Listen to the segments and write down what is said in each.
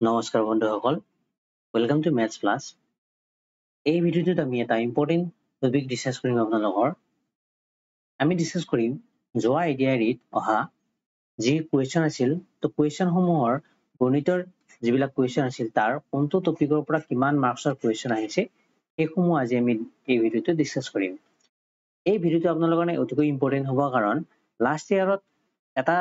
নমস্কাৰ বন্ধুসকল, welcome to maths plus. এই ভিডিওটোত আমি এটা ইম্পৰ্টেণ্ট টপিক ডিসকাস কৰিম আপোনালোকৰ। আমি ডিসকাস কৰিম যোৱা এডিআৰিত অহা যি কুৱেশ্যন আছিল, তো কুৱেশ্যনসমূহৰ গণিতৰ যিবিলাক কুৱেশ্যন আছিল তাৰ কোনটো টপিকৰ পৰা কিমান মাৰ্কছৰ কুৱেশ্যন আহিছে সেইসমূহ আজি আমি এই ভিডিওটো ডিসকাস কৰিম। এই ভিডিওটো আপোনালোকৰ কাৰণে অতিকৈ ইম্পৰ্টেণ্ট হ'ব কাৰণ লাষ্ট ইয়াৰত এটা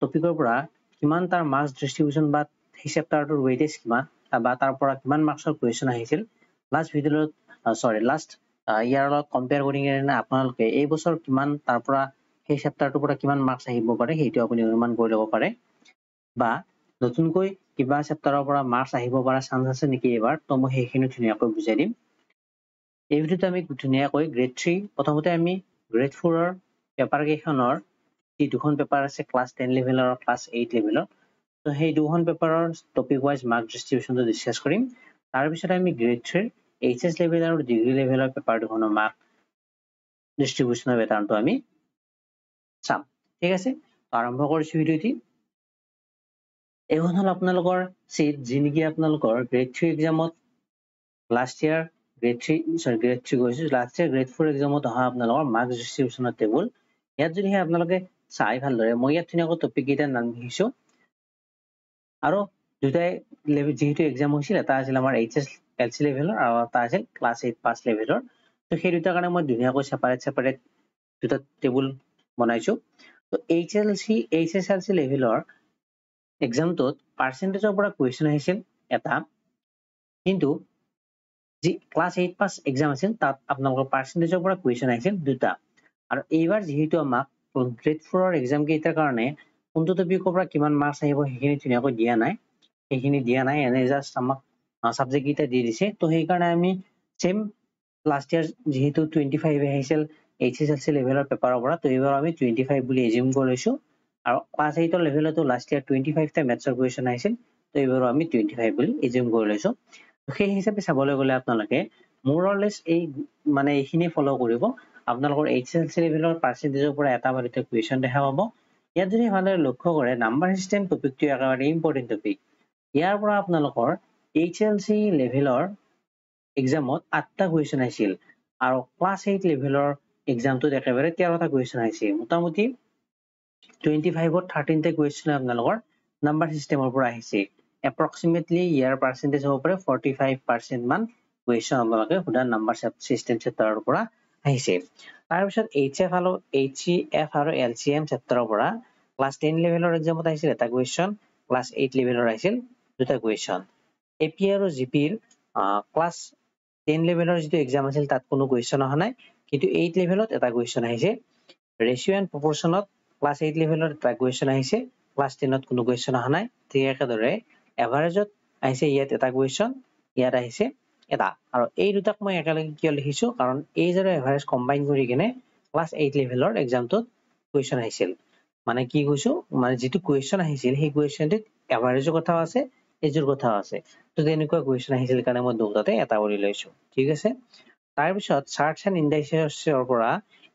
টপিকৰ পৰা কিমান তাৰ মাৰ্কছ ডিস্ট্ৰিবিউশন বা সেই চেপ্টাৰটোৰ ওয়েটেজ কিমান বা তাৰ পৰা কিমান মাৰ্কছৰ কুৱেশ্যন আহিছিল লাষ্ট ভিডিওত লাষ্ট ইয়াৰৰ লগত কম্পেয়াৰ কৰি কিনে আপোনালোকে এই বছৰ কিমান তাৰ পৰা সেই চেপ্টাৰটোৰ পৰা কিমান মাৰ্কছ আহিব পাৰে সেইটো আপুনি অনুমান কৰি ল'ব পাৰে, বা নতুনকৈ কিবা চেপ্টাৰৰ পৰা মাৰ্কছ আহিব পৰা চান্স আছে নেকি এবাৰ, তো মই সেইখিনি ধুনীয়াকৈ বুজাই দিম। এই ভিডিওতে আমি ধুনীয়াকৈ গ্ৰেড 3 প্ৰথমতে আমি গ্ৰেড 4ৰ পেপাৰ কেইখনৰ যি দুখন পেপাৰ আছে ক্লাছ 10 লেভেলৰ আৰু ক্লাছ 8 লেভেলৰ, তো সেই দুখন পেপাৰৰ টপিক ওয়াইজ মাৰ্ক ডিস্ট্ৰিবিউশনটো ডিসকাস কৰিম। তাৰ পিছত আমি গ্ৰেড 3 এইচএস লেভেল আৰু ডিগ্ৰী লেভেলৰ পেপাৰ দুখনৰ মাৰ্ক ডিস্ট্ৰিবিউশনৰ পেটাৰ্নটো আমি চাম। ঠিক আছে, আৰম্ভ কৰিছো ভিডিওটি। এইখন হল আপোনালোকৰ সিট যি নেকি আপোনালোকৰ গ্ৰেড 3 এক্সামত লাষ্ট ইয়াৰ গ্ৰেড 3 গৈছো লাষ্ট ইয়াৰ গ্ৰেড 4 এক্সামত অহা আপোনালোকৰ মাৰ্ক ডিস্ট্ৰিবিউশনৰ টেবুল। ইয়াত যদি আপোনালোকে চাই ভালদৰে মই ইয়াত ধুনীয়াকৈ টপিক কেইটাৰ নাম লিখিছো আৰু দুটাই লেভেল যেহেতু এক্সাম হৈছিল, এটা আছিল আমাৰ এইচএস এলসি লেভেলৰ আৰু এটা আছিল ক্লাছ 8 পাস লেভেলৰ। তো সেই দুটাৰ কাৰণে মই ধুনীয়াকৈ সেপাৰেট দুটা টেবুল বনাইছো। তো এইচএসএলসি লেভেলৰ এক্সামটোত পাৰ্চেন্টেজৰ পৰা কুৱেশ্যন আহিছিল এটা, কিন্তু যি ক্লাছ 8 পাস এক্সাম আছিল তাত আপোনালোকৰ পাৰ্চেন্টেজৰ পৰা কুৱেশ্যন আহিছিল দুটা। আৰু এইবাৰ যেহেতু আমাক গ্ৰেড 4ৰ এক্সাম কেইটাৰ কাৰণে কোনটো টপিকৰ পৰা কিমান মাৰ্কছ আহিব সেইখিনি ধুনীয়াকৈ দিয়া নাই, এনে জাস্ট আমাক সাবজেক্ট কেইটা দি দিছে। তো সেইকাৰণে আমি সেম লাষ্ট ইয়াৰ যেহেতু 25 আহিছিল এইচএসএলসি লেভেলৰ পেপাৰৰ পৰা, তো এইবাৰ আমি 25 বুলি এজিউম কৰিছো। আৰু ক্লাছ 8ৰ লেভেলতো লাষ্ট ইয়াৰ 25 টা মেথছৰ কুৱেশ্যন আহিছিল, তো এইবাৰো আমি 25 বুলি এজিউম কৰি লৈছো। সেই হিচাপে চাবলৈ গ'লে আপোনালোকে মোৰ অৰলেছ এই মানে এইখিনি ফলো কৰিব। আপোনালোকৰ এইচএসএলসি লেভেলৰ পাৰ্চেন্টেজৰ পৰা এটা বা দুটা কুৱেশ্যন দেখা পাব। ইয়াত যদি ভালদৰে লক্ষ্য কৰে নাম্বাৰ সিস্টেম টপিকটো একেবাৰে ইম্পৰ্টেণ্ট টপিক। ইয়াৰ পৰা আপোনালোকৰ এইচএসএলসি লেভেলৰ এক্সামত 8টা কুৱেশ্যন আহিছিল আৰু ক্লাছ 8 লেভেলৰ এক্সামটোত একেবাৰে 13টা কুৱেশ্যন আহিছিল। মোটামুটি 25ত 13টা কুৱেশ্যন আপোনালোকৰ নাম্বাৰ সিস্টেমৰ পৰা আহিছে। এপ্ৰক্সিমেটলি ইয়াৰ পাৰ্চেন্টেজ হ'ব পাৰে 45% মান কুৱেশ্যন আপোনালোকে সোধা নাম্বাৰ সিস্টেম চেপ্টাৰৰ পৰা আহিছে। তাৰপিছত এইচএফ আৰু এলচিএম চেপ্টাৰৰ পৰা ক্লাছ 10 লেভেলৰ এক্সামত আহিছিল এটা কুৱেশ্যন, ক্লাছ 8 লেভেলৰ আহিছিল দুটা কুৱেশ্যন। এপি আৰু জিপিৰ ক্লাছ 10 লেভেলৰ যিটো এক্সাম আছিল তাত কোনো কুৱেশ্যন অহা নাই, কিন্তু 8 লেভেলত এটা কুৱেশ্যন আহিছে। ৰেচিঅ' এণ্ড প্ৰপৰ্চনত ক্লাছ 8 লেভেলত এটা কুৱেশ্যন আহিছে, ক্লাছ 10ত কোনো কুৱেশ্যন অহা নাই। ঠিক একেদৰে এভাৰেজত আহিছে ইয়াত এটা কুৱেশ্যন, ইয়াত আহিছে এটা। আৰু এই দুটাক মই একেলগে কিয় লিখিছো কাৰণ এইজ আৰু এভাৰেজ কম্বাইন কৰি কিনে ক্লাছ 8 লেভেলৰ এক্সামটোত কুৱেশ্যন আহিছিল। মানে কি কৈছো, মানে যিটো কুৱেশ্যন আহিছিল সেই কুৱেশ্যনটোত এভাৰেজৰ কথাও আছে, এজৰ কথাও আছে। তো তেনেকুৱা কুৱেশ্যন আহিছিল কাৰণে মই দুটাতে এটা কৰি লৈছো। ঠিক আছে, তাৰপিছত চাৰ্টছ এণ্ড ইণ্ডাইচেছৰ পৰা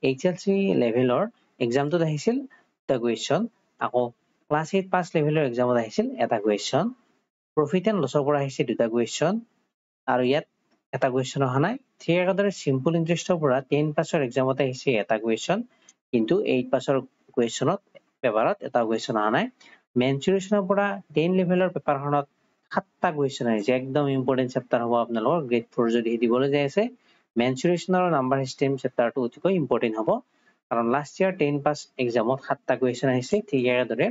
এইচএলসি লেভেলৰ এক্সামটোত আহিছিল এটা কুৱেশ্যন, আকৌ ক্লাছ 8 পাস লেভেলৰ এক্সামত আহিছিল এটা কুৱেশ্যন। প্ৰফিট এণ্ড লছৰ পৰা আহিছে দুটা কুৱেশ্যন আৰু ইয়াত এটা কুৱেশ্যন অহা নাই। ঠিক একেদৰে চিম্পল ইণ্টাৰেষ্টৰ পৰা 10 পাছৰ এক্সামত আহিছে এটা কুৱেশ্যন, কিন্তু 8 পাছৰ কুৱেশ্যনত পেপাৰত এটা কুৱেশ্যন অহা নাই। মেনচুৰেশ্যনৰ পৰা 10 লেভেলৰ পেপাৰখনত 7টা কুৱেশ্যন আহিছে। একদম ইম্পৰ্টেণ্ট চেপ্টাৰ হ'ব আপোনালোকৰ গ্ৰেড 4 যদি দিবলৈ যাই আছে। মেনচুৰেশ্যনৰ নাম্বাৰ সিস্টেম চেপ্টাৰটো অতিকৈ ইম্পৰ্টেণ্ট হ'ব কাৰণ লাষ্ট ইয়াৰ 10 পাছ এক্সামত 7টা কুৱেশ্যন আহিছে। ঠিক একেদৰে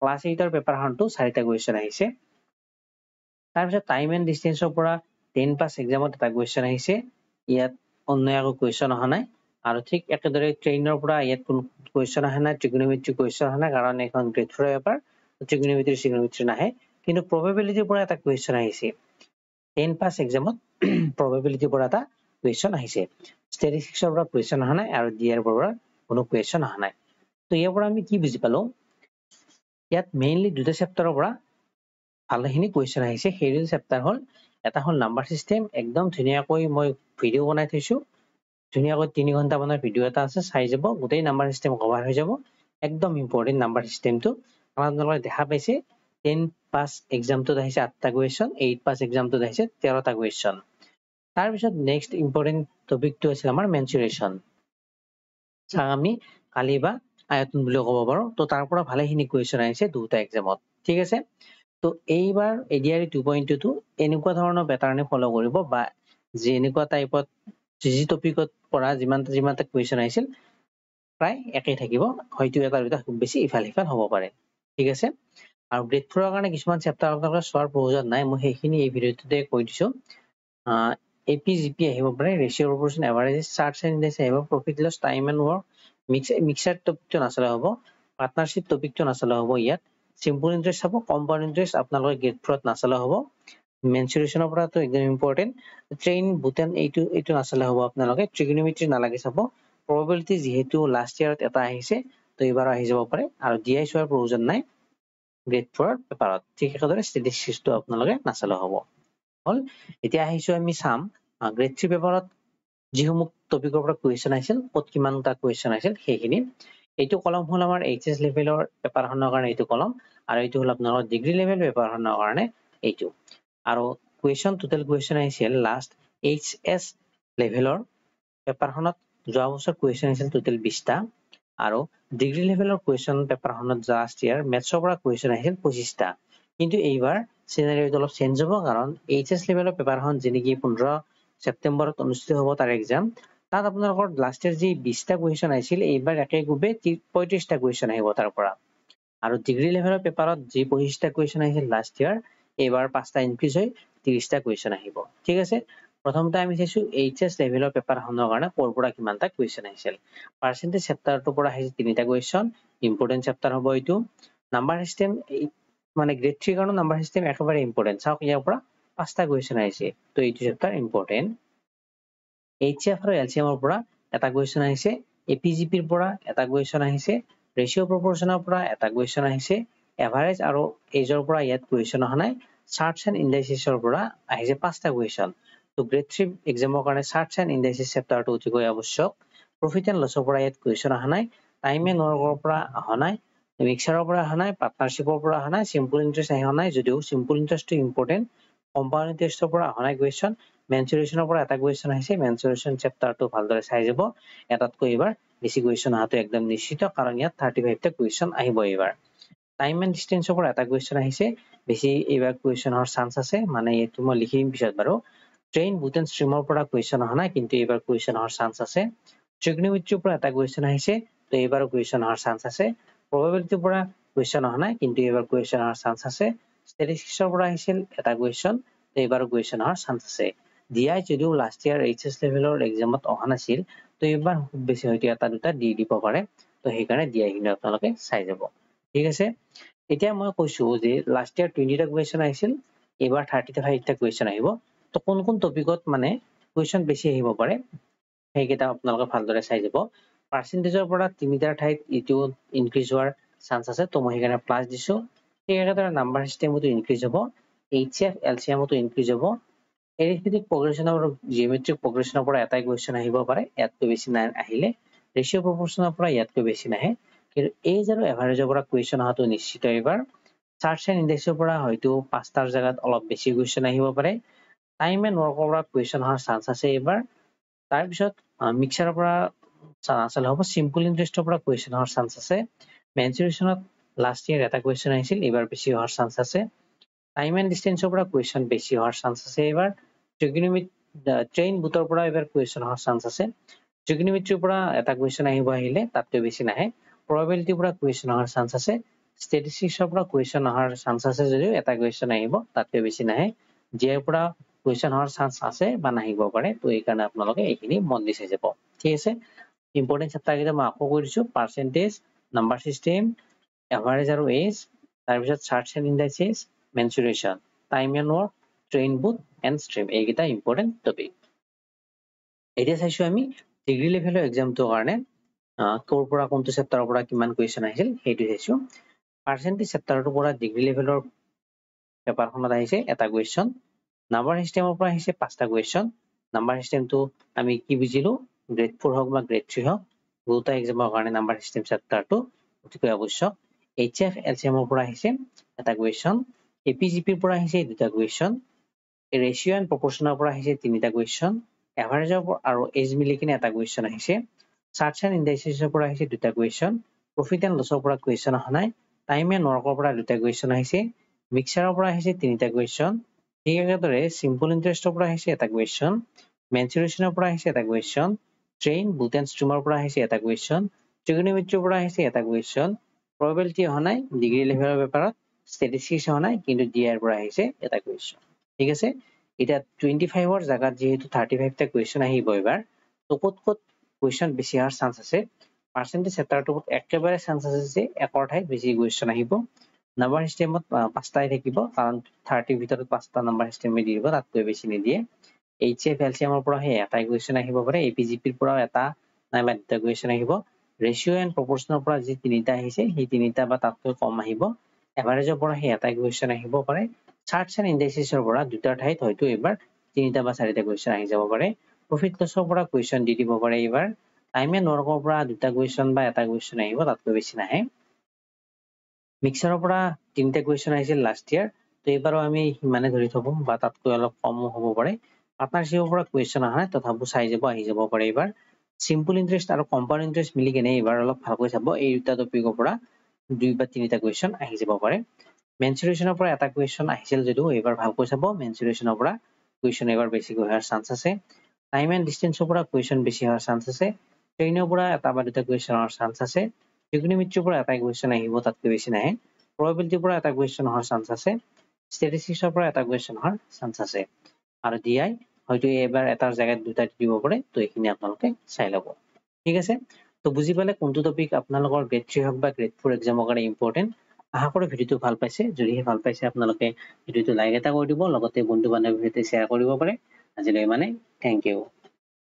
ক্লাছ 8ৰ পেপাৰখনতো 4টা কুৱেশ্যন আহিছে। তাৰপিছত টাইম এণ্ড ডিষ্টেন্সৰ পৰা 10 পাছ এক্সামত এটা কুৱেশ্যন আহিছে, ইয়াত অন্য একো কুৱেশ্যন অহা নাই। আৰু ঠিক একেদৰে ট্ৰেইনৰ পৰা ইয়াত কোনো কুৱেশ্যন অহা নাই, ট্ৰিগনমেট্ৰি কুৱেশ্যন অহা নাই কাৰণ এখন গ্ৰেড 4 পেপাৰ, ট্ৰিগনমেট্ৰি নাহে। কিন্তু প্ৰবেবিলিটিৰ পৰা এটা কুৱেশ্যন আহিছে, 10 পাছ এক্সামত প্ৰবেবিলিটিৰ পৰা এটা কুৱেশ্যন আহিছে। ষ্টেটিষ্টিক্সৰ পৰা কুৱেশ্যন অহা নাই আৰু ডিআৰ পৰা কোনো কুৱেশ্যন অহা নাই। তো ইয়াৰ পৰা আমি কি বুজি পালো, ইয়াত মেইনলি দুটা চেপ্টাৰৰ পৰা ভালেখিনি কুৱেশ্যন আহিছে। সেই দুটা চেপ্টাৰ হ'ল, এটা হ'ল নাম্বাৰ সিস্টেম, একদম ধুনীয়াকৈ মই ভিডিঅ' বনাই থৈছো, ধুনীয়াকৈ 3 ঘণ্টা বনাৰ ভিডিঅ' এটা আছে, চাই যাব, গোটেই নাম্বাৰ সিস্টেম কভাৰ হৈ যাব। একদম ইম্পৰ্টেণ্ট নাম্বাৰ সিস্টেমটো। আপোনালোকে দেখা পাইছে 10 পাস এক্সামটোত আহিছে 8টা কুৱেশ্যন 8 পাস এক্সামটোত আহিছে 13টা কুৱেশ্যন তাৰ পিছত নেক্সট ইম্পৰ্টেন্ট টপিকটো আছে আমাৰ মেনচুৰেশ্যন চাওক আমি কালি বা আয়তন বুলি ক'ব পাৰো তো তাৰ পৰা ভালেখিনি কুৱেশ্যন আহিছে দুটা এক্সামত ঠিক আছে তো এইবাৰ এডিআৰই 2.2 এনেকুৱা ধৰণৰ প্যাটাৰ্নে ফলো কৰিব বা যে এনেকুৱা টাইপত যি টপিকত পৰা যিমানটা কুৱেশ্যন আহিছিল প্ৰায় একেই থাকিব হয়তো এটা দুটা খুব বেছি ইফাল সিফাল হ'ব পাৰে ঠিক আছে আৰু গ্ৰেড 4 ৰ কাৰণে কিছুমান চেপ্টাৰ আপোনালোকে চোৱাৰ প্ৰয়োজন নাই মই সেইখিনি এই ভিডিঅ'টোতে কৈ দিছো এপি জিপি আহিব পাৰে ratio' proportion average charts and index আহিব profit loss time and work mixture টপিকটো নাচালে হ'ব পাৰ্টনাৰশ্বিপ টপিকটো নাচালে হ'ব ইয়াত সিম্পল ইন্টাৰেষ্ট হ'ব কম্পাউণ্ড ইন্টাৰেষ্ট আপোনালোকে গ্ৰেড 4ত নাচালে হ'ব মেনচুৰেশ্যনৰ পৰাটো একদম ইম্পৰ্টেন্ট ট্ৰেইন বুটেন এইটো নাচালে হ'ব আপোনালোকে ট্ৰিগনোমেট্ৰি নালাগে চাব probability যেহেতু লাষ্ট ইয়াৰত এটা আহিছে তো এবাৰ আহি যাব পাৰে আৰু ডিআই চোৱাৰ প্ৰয়োজন নাই গ্ৰেড 4 ৰ পেপাৰত ঠিক একেদৰে ষ্টেটিষ্টিক্সটো আপোনালোকে নাচালে হ'ব হল এতিয়া আহিছো আমি চাম গ্ৰেড 3 পেপাৰত যিসমূহ টপিকৰ পৰা কুৱেশ্যন আহিছিল কত কিমানটা কুৱেশ্যন আহিছিল সেইখিনি এইটো কলম হল আমাৰ এইচএছ লেভেলৰ পেপাৰখনৰ কাৰণে এইটো কলম আৰু এইটো হল আপোনালোকৰ ডিগ্ৰী লেভেল পেপাৰখনৰ কাৰণে এইটো আৰু কুৱেশ্যন টোটেল কুৱেশ্যন আহিছিল লাষ্ট এইচএছ লেভেলৰ পেপাৰখনত যোৱা বছৰ কুৱেশ্যন আহিছিল টোটেল 20টা আৰু ডিগ্ৰী লেভেলৰ কুৱেশ্যন পেপাৰখনত লাষ্ট ইয়াৰ মেথছৰ পৰা কুৱেশ্যন আহিছিল 25টা কিন্তু এইবাৰ সিনাৰিওটো অলপ চেঞ্জ হ'ব কাৰণ এইচএছ লেভেলৰ পেপাৰখন যেনেকি 15 সেপ্টেম্বৰত অনুষ্ঠিত হ'ব তাৰ এক্সাম তাত আপোনালোকৰ লাষ্ট ইয়াৰ যি 20টা কুৱেশ্যন আহিছিল এইবাৰ একেগুবে 35টা কুৱেশ্যন আহিব তাৰ পৰা আৰু ডিগ্ৰী লেভেলৰ পেপাৰত যি 25টা কুৱেশ্যন আহিছিল লাষ্ট ইয়াৰ এইবাৰ 5টা ইনক্ৰিজ হৈ 30টা কুৱেশ্যন আহিব ঠিক আছে প্ৰথমতে আমি চাইছো এইচএছ লেভেলৰ পেপাৰখনৰ কাৰণে ক'ৰ পৰা কিমানটা কুৱেশ্যন আহিছিল পাৰ্চেন্টেজ চেপ্টাৰটোৰ পৰা আহিছে 3টা কুৱেশ্যন ইম্পৰ্টেন্ট চেপ্টাৰ হ'ব এইটো নাম্বাৰ সিস্টেম মানে গ্ৰেড 3 কাৰণে নাম্বাৰ সিস্টেম একেবাৰে ইম্পৰ্টেন্ট চাওক ইয়াৰ পৰা 5টা কুৱেশ্যন আহিছে তো এইটো চেপ্টাৰ ইম্পৰ্টেন্ট এইচএফ আৰু এলসিএমৰ পৰা এটা কুৱেশ্যন আহিছে এপিজিপিৰ পৰা এটা কুৱেশ্যন আহিছে ৰেচিঅ' প্ৰপৰ্চনৰ পৰা এটা কুৱেশ্যন আহিছে এভাৰেজ আৰু এজৰ পৰা ইয়াত কুৱেশ্যন অহা নাই চাৰ্টছ এণ্ড ইন্ডাইসেছৰ পৰা আহিছে 5টা কুৱেশ্যন তো গ্ৰেড 3 এক্সামৰ কাৰণে চাৰ্টছ এণ্ড ইন্ডাইসেছ চেপ্টাৰটো অতিকৈ আৱশ্যক প্ৰফিট এণ্ড লছৰ পৰা ইয়াত কুৱেশ্যন অহা নাই টাইম এণ্ড ৱৰ্কৰ পৰা অহা নাই মিক্সাৰৰ পৰা অহা নাই পাৰ্টনাৰশ্বিপৰ পৰা অহা নাই সিম্পল ইন্টাৰেষ্ট অহা নাই যদিও সিম্পল ইন্টাৰেষ্টটো ইম্পৰ্টেন্ট কম্পাউণ্ড ইন্টাৰেষ্টৰ পৰা অহা নাই কুৱেশ্যন মেনচুৰেশ্যনৰ পৰা এটা কুৱেশ্যন আহিছে মেনচুৰেশ্যন চেপ্টাৰটো ভালদৰে চাই যাব এটাতকৈ এবাৰ বেছি কুৱেশ্যন অহাটো একদম নিশ্চিত কাৰণ ইয়াত 35টা কুৱেশ্যন আহিব এইবাৰ টাইম এণ্ড ডিষ্টেন্সৰ পৰা এটা কুৱেশ্যন আহিছে বেছি এইবাৰ কুৱেশ্যনৰ চান্স আছে মানে এইটো মই লিখিম পিছত বাৰু ট্ৰেইন বুটেন ষ্ট্ৰীমৰ পৰা কুৱেশ্যন অহা নাই কিন্তু এইবাৰ কুৱেশ্যন অহাৰ চান্স আছে ট্ৰিগনোমেট্ৰিৰ পৰা এটা কুৱেশ্যন আহিছে তো এইবাৰো কুৱেশ্যন অহাৰ চান্স আছে probabilityৰ পৰা কুৱেশ্যন অহা নাই কিন্তু এইবাৰ কুৱেশ্যন অহাৰ চান্স আছে ষ্টেটিষ্টিক্সৰ পৰা আহিছিল এটা কুৱেশ্যন তো এইবাৰো কুৱেশ্যন অহাৰ চান্স আছে ডিআই যদিও লাষ্ট ইয়াৰ এইচএছ লেভেলৰ এক্সামত অহা নাছিল তো এইবাৰ খুব বেছি হয়তো এটা দুটা দি দিব পাৰে তো সেইকাৰণে ডিআই খিনি আপোনালোকে চাই যাব ঠিক আছে এতিয়া মই কৈছো যে লাষ্ট ইয়াৰ 20টা কুৱেশ্যন আহিছিল এইবাৰ 35টা কুৱেশ্যন আহিব তো কোন কোন টপিকত মানে কুৱেশ্যন বেছি আহিব পাৰে সেইকেইটা আপোনালোকে ভালদৰে চাই যাব পাৰ্চেন্টেজৰ পৰা 3টাৰ ঠাইত ইটো ইনক্ৰিজ হোৱাৰ চান্স আছে তো মই সেইকাৰণে প্লাস দিছো ঠিক একেদৰে নাম্বাৰ সিস্টেমটো ইনক্ৰিজ হ'ব এইচএফ এলসিএমটো ইনক্ৰিজ হ'ব এৰিথমেটিক প্ৰগ্ৰেছন আৰু জিঅমেট্ৰিক প্ৰগ্ৰেছনৰ পৰা এটাই কুৱেশ্যন আহিব পাৰে ইয়াতকৈ বেছি নাই আহিলে ৰেচিঅ' প্ৰপৰ্চনৰ পৰা ইয়াতকৈ বেছি নাহে কিন্তু এজ আৰু এভাৰেজৰ পৰা কুৱেশ্যন অহাটো নিশ্চিত এইবাৰ চাৰ্টছ এণ্ড ইন্ডেক্সৰ পৰা হয়তো 5টাৰ জাগাত অলপ বেছি কুৱেশ্যন আহিব পাৰে টাইম এণ্ড ৱৰ্কৰ পৰা কুৱেশ্যন অহাৰ চান্স আছে এইবাৰ তাৰপিছত মিক্সাৰৰ পৰা নাচালে হ'ব সিম্পল ইন্টাৰেষ্টৰ পৰা কুৱেশ্যন অহাৰ চান্স আছে মেনচুৰেশ্যনত লাষ্ট ইয়াৰ এটা কুৱেশ্যন আহিছিল এইবাৰ বেছি অহাৰ চান্স আছে টাইম এণ্ড ডিষ্টেন্সৰ পৰা কুৱেশ্যন বেছি হোৱাৰ চান্স আছে এইবাৰ ট্ৰেইন বুটৰ পৰা এইবাৰ কুৱেশ্যন অহাৰ চান্স আছে ট্ৰিগনোমেট্ৰিৰ পৰা এটা কুৱেশ্যন আহিলে তাতকৈ বেছি নাহে probabilityৰ পৰা কুৱেশ্যন অহাৰ চান্স আছে ষ্টেটিষ্টিক্সৰ পৰা কুৱেশ্যন অহাৰ চান্স আছে যদিও এটা কুৱেশ্যন আহিব তাতকৈ বেছি নাহে জিআইৰ পৰা কুৱেশ্যন অহাৰ চান্স আছে বা নাহিব পাৰে তো এইকাৰণে আপোনালোকে এইখিনি মন দি চাই যাব ঠিক আছে ইম্পৰ্টেন্ট চেপ্টাৰ কেইটা মই আকৌ কৈ দিছো পাৰ্চেন্টেজ নাম্বাৰ সিস্টেম এভাৰেজ আৰু এজ তাৰপিছত charts and indices mensuration time and work train boat and stream এইকেইটা ইম্পৰ্টেন্ট টপিক এতিয়া চাইছো আমি ডিগ্ৰী লেভেলৰ এক্সামটোৰ কাৰণে ক'ৰ পৰা কোনটো চেপ্টাৰৰ পৰা কিমান কুৱেশ্যন আহিছিল সেইটো চাইছো পাৰ্চেন্টেজ চেপ্টাৰটোৰ পৰা ডিগ্ৰী লেভেলৰ পেপাৰখনত আহিছে এটা কুৱেশ্যন নাম্বাৰ সিস্টেমৰ পৰা আহিছে 5টা কুৱেশ্যন নাম্বাৰ সিস্টেমটো আমি কি বুজিলো গ্ৰেড 4 হওক বা গ্ৰেড 3 হওক দুটা এক্সামৰ কাৰণে নাম্বাৰ সিস্টেম চেপ্টাৰটো অতিকৈ আৱশ্যক এইচএফ এলসিএমৰ পৰা আহিছে এটা কুৱেশ্যন এপিজিপিৰ পৰা আহিছে দুটা কুৱেশ্যন, ৰেচিঅ' এণ্ড প্ৰপৰ্চনৰ পৰা আহিছে তিনিটা কুৱেশ্যন, এভাৰেজৰ আৰু এজ মিলি কিনে এটা কুৱেশ্যন আহিছে, চাৰ্টছ এণ্ড ইণ্ডাইচেছৰ পৰা আহিছে দুটা কুৱেশ্যন, প্ৰফিট এণ্ড লছৰ পৰা কুৱেশ্যন অহা নাই, টাইম এণ্ড ৱৰ্কৰ পৰা দুটা কুৱেশ্যন আহিছে, মিক্সাৰৰ পৰা আহিছে তিনিটা কুৱেশ্যন, ঠিক একেদৰে চিম্পল ইণ্টাৰেষ্টৰ পৰা আহিছে এটা কুৱেশ্যন, মেনচুৰেশ্যনৰ পৰা আহিছে এটা কুৱেশ্যন, ট্ৰেইন বুট এণ্ড ষ্ট্ৰীমৰ পৰা আহিছে এটা কুৱেশ্যন, ট্ৰিগন'মেট্ৰিৰ পৰা আহিছে এটা কুৱেশ্যন, প্ৰবেবিলিটি অহা নাই, ডিগ্ৰী লেভেলৰ পেপাৰত ষ্টেটিষ্টিক্স অহা নাই, কিন্তু ডিআইৰ পৰা আহিছে এটা কুৱেশ্যন। ঠিক আছে, এতিয়া 25ৰ জাগাত যিহেতু 35টা কুৱেশ্যন আহিব এবাৰ, তো ক'ত ক'ত কুৱেশ্যন বেছি অহাৰ চান্স আছে, পাৰ্চেণ্টেজ চেপ্টাৰটোত একেবাৰে চান্স আছে যে একৰ ঠাইত বেছি কুৱেশ্যন আহিব। নাম্বাৰ চিষ্টেমত 5টাই থাকিব, কাৰণ 30ৰ ভিতৰত 5টা নাম্বাৰ চিষ্টেমে দি দিব, তাতকৈ বেছি নিদিয়ে। HCF LCMৰ পৰা সেই এটাই কুৱেশ্যন আহিব পাৰে, APGPৰ পৰাও এটা নাইবা দুটা কুৱেশ্যন আহিব, ৰেচিঅ' এণ্ড প্ৰপৰ্চনৰ পৰা যি তিনিটা আহিছে সেই তিনিটা বা তাতকৈ কম আহিব, এভাৰেজৰ পৰা সেই এটাই কুৱেশ্যন আহিব পাৰে, চাৰ্টছ এণ্ড ইণ্ডাইচেছৰ পৰা দুটাৰ ঠাইত হয়তো এইবাৰ তিনিটা বা চাৰিটা কুৱেশ্যন আহি যাব পাৰে, প্ৰফিট লছৰ পৰা কুৱেশ্যন দি দিব পাৰে এইবাৰ, টাইম এণ্ড ৱৰ্কৰ পৰা দুটা কুৱেশ্যন বা এটা কুৱেশ্যন আহিব, তাতকৈ বেছি নাহে। মিক্সাৰৰ পৰা তিনিটা কুৱেশ্যন আহিছিল লাষ্ট ইয়াৰ, তো এইবাৰো আমি সিমানে ধৰি থব বা তাতকৈ অলপ কমো হ'ব পাৰে। পাৰ্টনাৰশ্বিপৰ পৰা কুৱেশ্যন অহা নাই, তথাপিও চাই যাব, আহি যাব পাৰে এইবাৰ। চিম্পল ইণ্টাৰেষ্ট আৰু কম্পাউণ্ড ইণ্টাৰেষ্ট মিলি কেনে এইবাৰ অলপ ভালকৈ চাব, এই দুটা টপিকৰ পৰা 2 বা 3টা কুৱেশ্যন আহি যাব পাৰে। মেনচুৰেশ্যনৰ পৰা এটা কুৱেশ্যন আহিছিল যদিও এইবাৰ ভালকৈ চাব, মেনচুৰেশ্যনৰ পৰা কুৱেশ্যন এইবাৰ বেছিকৈ হোৱাৰ চান্স আছে। টাইম এণ্ড ডিষ্টেন্সৰ পৰা কুৱেশ্যন বেছি হোৱাৰ চান্স আছে, ট্ৰেইনৰ পৰা এটা বা দুটা কুৱেশ্যন হোৱাৰ চান্স আছে, ট্ৰিগন'মেট্ৰিৰ পৰা এটা কুৱেশ্যন আহিব, তাতকৈ বেছি নাহে, প্ৰবেবিলিটিৰ পৰা এটা কুৱেশ্যন হোৱাৰ চান্স আছে, ষ্টেটিষ্টিক্সৰ পৰা এটা কুৱেশ্যন হোৱাৰ চান্স আছে, আৰু ডিআই হয়তো এইবাৰ এটাৰ জেগাত দুটা দিব পাৰে, তো এইখিনি আপোনালোকে চাই ল'ব। ঠিক আছে, তো বুজি পালে কোনটো টপিক আপোনালোকৰ গ্ৰেড 3 হওক বা গ্ৰেড 4 এক্সামৰ কাৰণে ইম্পৰ্টেণ্ট। আশা কৰোঁ ভিডিঅ'টো ভাল পাইছে, যদিহে ভাল পাইছে আপোনালোকে ভিডিঅ'টো লাইক এটা কৰি দিব, লগতে বন্ধু বান্ধৱীৰ সৈতে শ্বেয়াৰ কৰিব পাৰে। আজিলৈ ইমানেই, থেংক ইউ।